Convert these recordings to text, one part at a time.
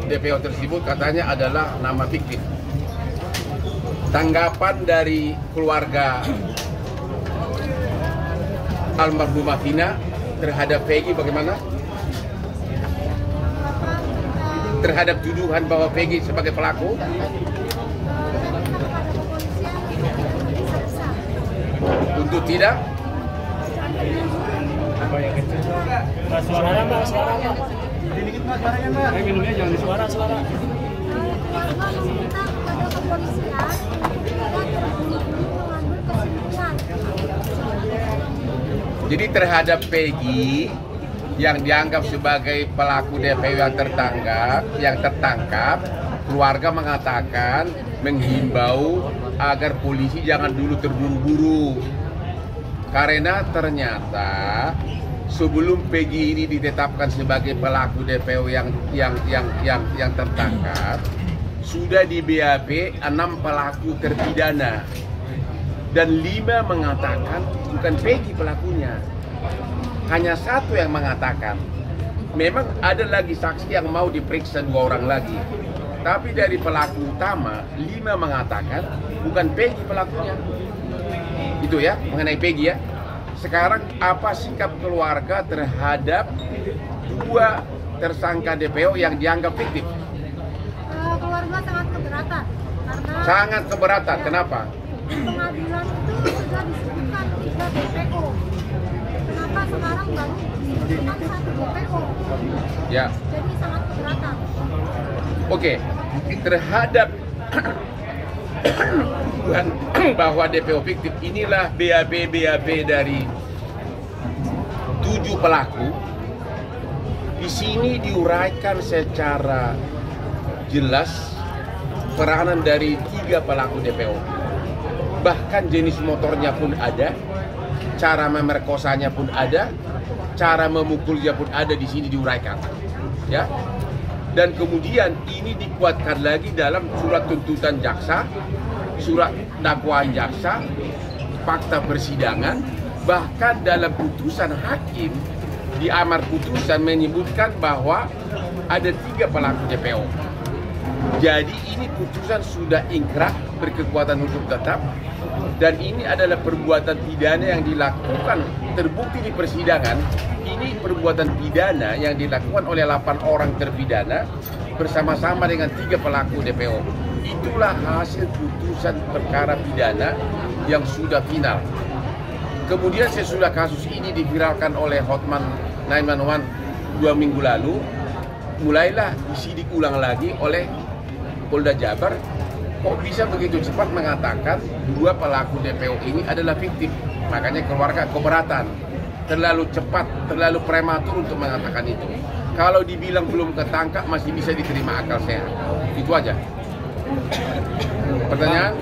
DPO tersebut katanya adalah nama fiktif. Tanggapan dari keluarga almarhumah Vina terhadap Peggy bagaimana? Terhadap tuduhan bahwa Peggy sebagai pelaku? Untuk tidak? Apa yang kecil? Suara mbak, suara mbak. Dikit mbak, suaranya mbak. Minumnya jangan di suara. Keluarga meminta kepada kepolisian agar terburu-buru mengambil kesimpulan. Jadi terhadap Peggy yang dianggap sebagai pelaku DPO yang tertangkap, keluarga mengatakan menghimbau agar polisi jangan dulu terburu-buru. Karena ternyata sebelum Peggy ini ditetapkan sebagai pelaku DPO yang tertangkap, sudah di BAP 6 pelaku terpidana dan 5 mengatakan bukan Peggy pelakunya. Hanya 1 yang mengatakan. Memang ada lagi saksi yang mau diperiksa 2 orang lagi. Tapi dari pelaku utama 5 mengatakan bukan Peggy pelakunya. Itu ya mengenai Peggy ya. Sekarang apa sikap keluarga terhadap 2 tersangka DPO yang dianggap fiktif? Keluarga sangat keberatan karena Sangat keberatan. Kenapa? di pengadilan itu sudah disebutkan 3 DPO. Kenapa sekarang baru disebutkan 1 DPO? Ya. Jadi sangat keberatan. Oke. Terhadap bahwa DPO fiktif inilah BAP dari 7 pelaku. Di sini diuraikan secara jelas peranan dari 3 pelaku DPO. Bahkan jenis motornya pun ada, cara memerkosanya pun ada, cara memukulnya pun ada di sini diuraikan. Ya. Dan kemudian ini dikuatkan lagi dalam surat tuntutan jaksa, surat dakwaan jaksa, fakta persidangan, bahkan dalam putusan hakim di amar putusan menyebutkan bahwa ada 3 pelaku DPO. Jadi ini putusan sudah ingkrah berkekuatan hukum tetap dan ini adalah perbuatan pidana yang dilakukan terbukti di persidangan. Ini perbuatan pidana yang dilakukan oleh 8 orang terpidana bersama-sama dengan 3 pelaku DPO. Itulah hasil putusan perkara pidana yang sudah final. Kemudian sesudah kasus ini diviralkan oleh Hotman 911 2 minggu lalu, mulailah disidik ulang lagi oleh Polda Jabar. Kok bisa begitu cepat mengatakan 2 pelaku DPO ini adalah fiktif? Makanya keluarga keberatan. Terlalu cepat, terlalu prematur untuk mengatakan itu. Kalau dibilang belum ketangkap masih bisa diterima akal sehat. Itu aja. Pertanyaan?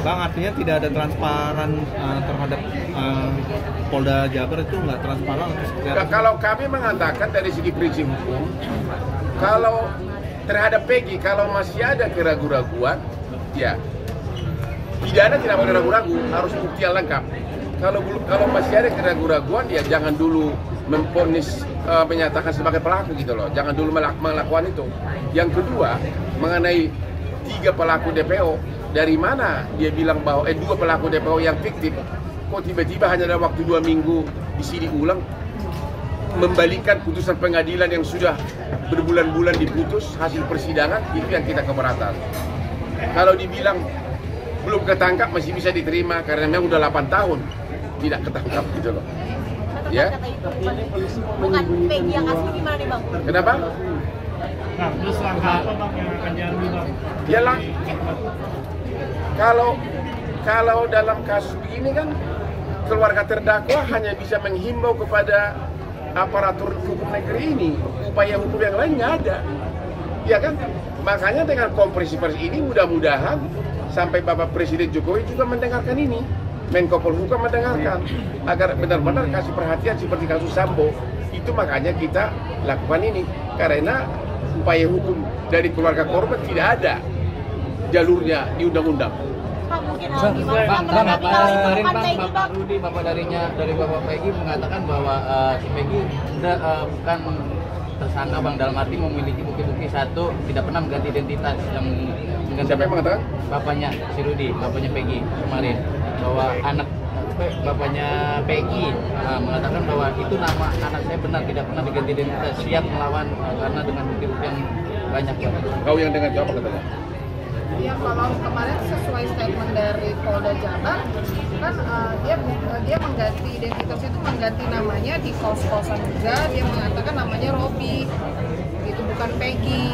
Bang, artinya tidak ada transparan terhadap Polda Jabar itu nggak transparan? Kalau kami mengatakan dari segi prinsip hukum, kalau terhadap Peggy, kalau masih ada keraguan-raguan, ya pidana tidak boleh ragu-ragu, harus bukti yang lengkap. Kalau masih ada keraguan-raguan, ya jangan dulu memvonis menyatakan sebagai pelaku gitu loh. Jangan dulu melakukan itu. Yang kedua, mengenai 3 pelaku DPO, dari mana dia bilang bahwa 2 pelaku DPO yang fiktif? Kok tiba-tiba hanya dalam waktu 2 minggu disidik ulang, membalikkan putusan pengadilan yang sudah berbulan-bulan diputus hasil persidangan? Itu yang kita keberatan. Kalau dibilang belum ketangkap masih bisa diterima karena memang udah 8 tahun tidak ketangkap gitu loh. Ya. Bukan Peggy yang asli gimana nih Bang? Kenapa? Nah, terus langkah apa Bang yang akan diambil Bang? Ya lah. Kalau dalam kasus begini kan keluarga terdakwa hanya bisa menghimbau kepada aparatur hukum negeri ini, upaya hukum yang lain nggak ada, ya kan? Makanya dengan konferensi pers ini mudah-mudahan sampai Bapak Presiden Jokowi juga mendengarkan ini, Menko Polhukam mendengarkan, agar benar-benar kasih perhatian seperti kasus Sambo. Itu makanya kita lakukan ini, karena upaya hukum dari keluarga korban tidak ada jalurnya di undang-undang. Pak, mungkin kemarin Bapak Rudi, bapak dari Bapak Peggy mengatakan bahwa si Peggy bukan tersangka bang, dalam arti memiliki bukti-bukti. Satu, tidak pernah mengganti identitas. Yang mengganti Siapa yang mengatakan? bapaknya si Rudi, bapaknya Peggy kemarin, bahwa bapaknya Peggy mengatakan bahwa itu nama anak saya benar, tidak pernah diganti identitas, siap melawan karena dengan bukti-bukti yang banyak. Kau yang dengan siapa katanya? Ya kalau kemarin sesuai statement dari Polda Jabar kan dia mengganti identitas itu, mengganti namanya di kos-kosan juga, dia mengatakan namanya Robi, itu bukan Peggy.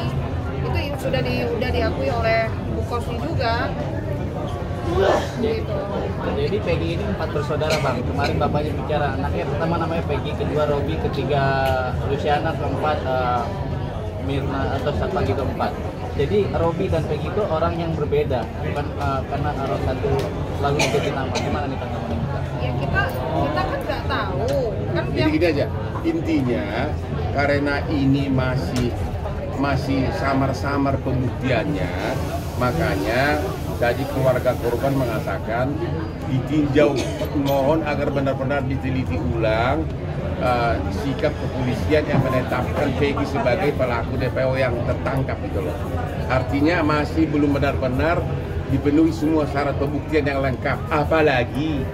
Itu sudah diakui oleh Bu Kosni juga. Gitu. Jadi Peggy ini 4 bersaudara bang. Kemarin bapaknya bicara, anaknya pertama namanya Peggy, kedua Robi, ketiga Luciana, keempat Mirna atau siapa gitu, 4. Jadi Robi dan Peggy itu orang yang berbeda, bukan karena orang satu selalu mengganti nama. Gimana nih tanggapannya? Ya kita kan nggak tahu kan. Jadi gini aja, intinya karena ini masih samar-samar pembuktiannya, makanya tadi keluarga korban mengatakan ditinjau, mohon agar benar-benar diteliti ulang sikap kepolisian yang menetapkan Peggy sebagai pelaku DPO yang tertangkap gitu loh. Artinya masih belum benar-benar dipenuhi semua syarat pembuktian yang lengkap. Apalagi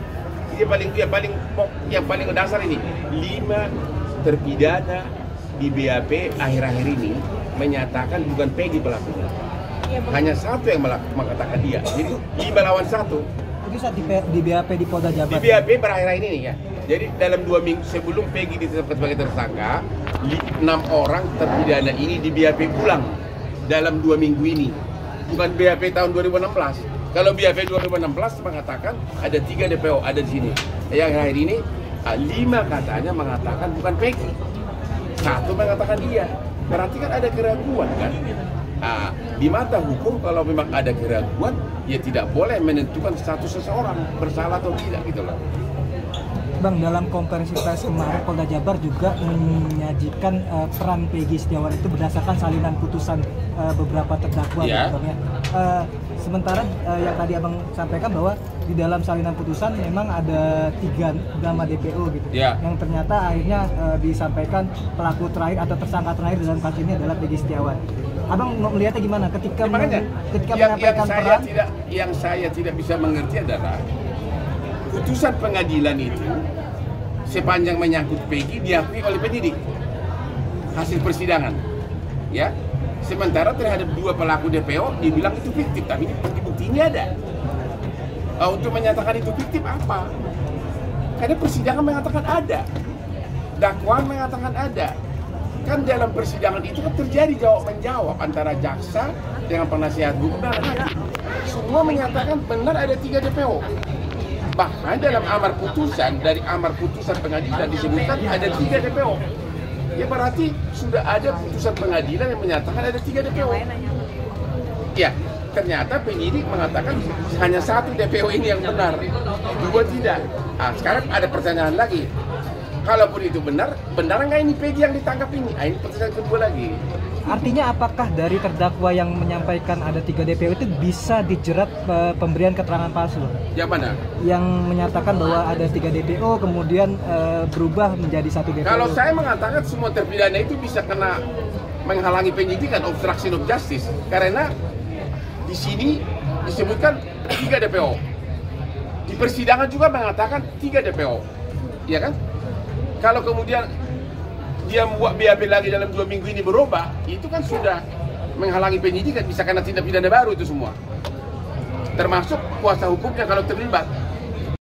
yang paling dasar ini, 5 terpidana di BAP akhir-akhir ini menyatakan bukan Peggy pelakunya. Hanya 1 yang mengatakan dia. Jadi 5 lawan 1. Itu saat di BAP di Polda Jabar. Di BAP berakhir ini nih ya. Jadi dalam 2 minggu sebelum Peggy ditetapkan sebagai tersangka, 6 orang terpidana ini di BAP ulang dalam 2 minggu ini. Bukan BAP tahun 2016. Kalau BAP 2016 mengatakan ada 3 DPO ada di sini. Yang akhir ini 5 katanya mengatakan bukan Peggy. 1 mengatakan dia. Berarti kan ada keraguan kan? Di mata hukum kalau memang ada keraguan, ya tidak boleh menentukan status seseorang bersalah atau tidak gitu loh. Bang, dalam konferensi pers kemarin Polda Jabar juga menyajikan peran Peggy Setiawan itu berdasarkan salinan putusan beberapa terdakwa. Ya. Sementara yang tadi abang sampaikan bahwa di dalam salinan putusan memang ada 3 nama DPO gitu, yang ternyata akhirnya disampaikan pelaku terakhir atau tersangka terakhir dalam kasus ini adalah Peggy Setiawan. Abang melihatnya gimana ketika menyampaikan peran? Yang saya tidak bisa mengerti adalah putusan pengadilan itu sepanjang menyangkut Peggy diakui oleh penyidik hasil persidangan, ya. Sementara terhadap 2 pelaku DPO dibilang itu fiktif, tapi bukti-buktinya ada. Untuk menyatakan itu fiktif apa? Karena persidangan mengatakan ada, dakwaan mengatakan ada. Kan dalam persidangan itu kan terjadi jawab-menjawab antara jaksa dengan penasihat hukum dan hakim. Semua menyatakan benar ada 3 DPO. Bahkan dalam amar putusan, dari amar putusan pengadilan disebutkan ada 3 DPO. Ya berarti sudah ada putusan pengadilan yang menyatakan ada 3 DPO. Ya, ternyata penyidik mengatakan hanya 1 DPO ini yang benar, 2 tidak. Sekarang ada pertanyaan lagi. Kalaupun itu benar nggak ini Peggy yang ditangkap ini? Ini pertanyaan kedua lagi. Artinya apakah dari terdakwa yang menyampaikan ada 3 DPO itu bisa dijerat pemberian keterangan palsu? Yang mana? Yang menyatakan bahwa ada 3 DPO kemudian berubah menjadi 1 DPO. Kalau saya mengatakan semua terpidana itu bisa kena menghalangi penyidikan, obstruction of justice. Karena di sini disebutkan 3 DPO. Di persidangan juga mengatakan 3 DPO. Ya kan? Kalau kemudian dia membuat BAP lagi dalam 2 minggu ini berubah, itu kan sudah menghalangi penyidikan, bisa kena tindak pidana baru itu semua. Termasuk kuasa hukumnya kalau terlibat.